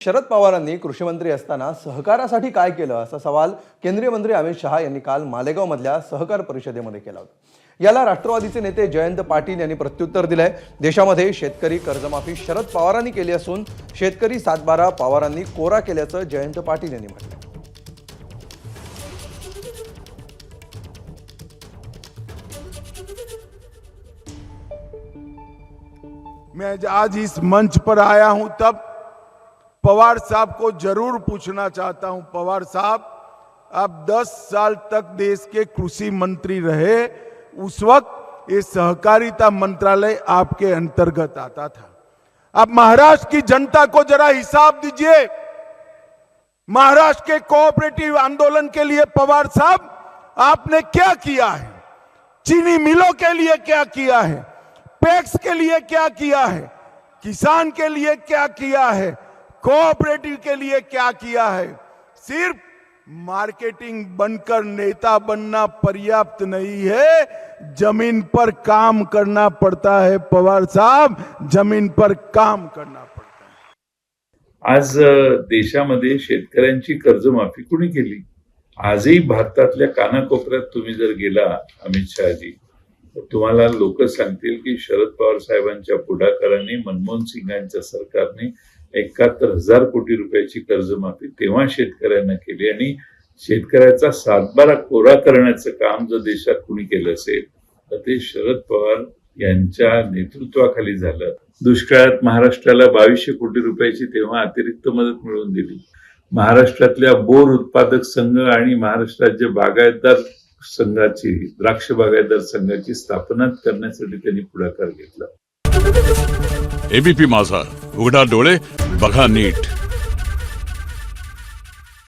शरद पवारांनी कृषी मंत्री असताना सहकारासाठी काय केलं असा सवाल केंद्रीय मंत्री अमित शहा यांनी काल मालेगाव मधल्या सहकार परिषदेमध्ये केला होता। याला राष्ट्रवादीचे नेते जयंत पाटील यांनी प्रत्युत्तर दिलंय। देशामध्ये शेतकरी कर्जमाफी शरद पवारांनी केली असून शेतकरी 7/12 पवारांनी कोरा केल्याचं जयंत पाटील यांनी म्हटलं। मैं आज इस मंच पर आया हूं तब पवार साहब को जरूर पूछना चाहता हूं। पवार साहब, आप 10 साल तक देश के कृषि मंत्री रहे, उस वक्त ये सहकारिता मंत्रालय आपके अंतर्गत आता था। आप महाराष्ट्र की जनता को जरा हिसाब दीजिए। महाराष्ट्र के कोऑपरेटिव आंदोलन के लिए पवार साहब आपने क्या किया है, चीनी मिलों के लिए क्या किया है, पैक्स के लिए क्या किया है, किसान के लिए क्या किया है, कोऑपरेटिव के लिए क्या किया है। सिर्फ मार्केटिंग बनकर नेता बनना पर्याप्त नहीं है, जमीन पर काम करना पड़ता है। पवार साहब, जमीन पर काम करना पड़ता है। आज देशामध्ये शेतकऱ्यांची कर्जमाफी कोणी केली? आजही भारतातल्या कानाकोपऱ्यात तुम्ही जर गेला अमित शहाजी, तर तुम्हाला लोक सांगतील की शरद पवार साहेबांच्या पुढाकाराने मनमोहन सिंगांच्या सरकारने 71,000 कोटी रुपयाची कर्जमाफी तेव्हा शेतकऱ्यांना केली आणि शेतकऱ्याचा 7/12 कोरा करण्याचं काम जर देशात कुणी केलं असेल तर ते शरद पवार यांच्या नेतृत्वाखाली झालं। दुष्काळात महाराष्ट्राला 2200 कोटी रुपयाची तेव्हा अतिरिक्त मदत मिळवून दिली। महाराष्ट्रातल्या बोर उत्पादक संघ आणि महाराष्ट्र राज्य बागायतदार संघाची, द्राक्ष बागायतदार संघाची स्थापना करण्यासाठी त्यांनी पुढाकार घेतला। एबीपी माझा, उघडा डोळे बघा नीट।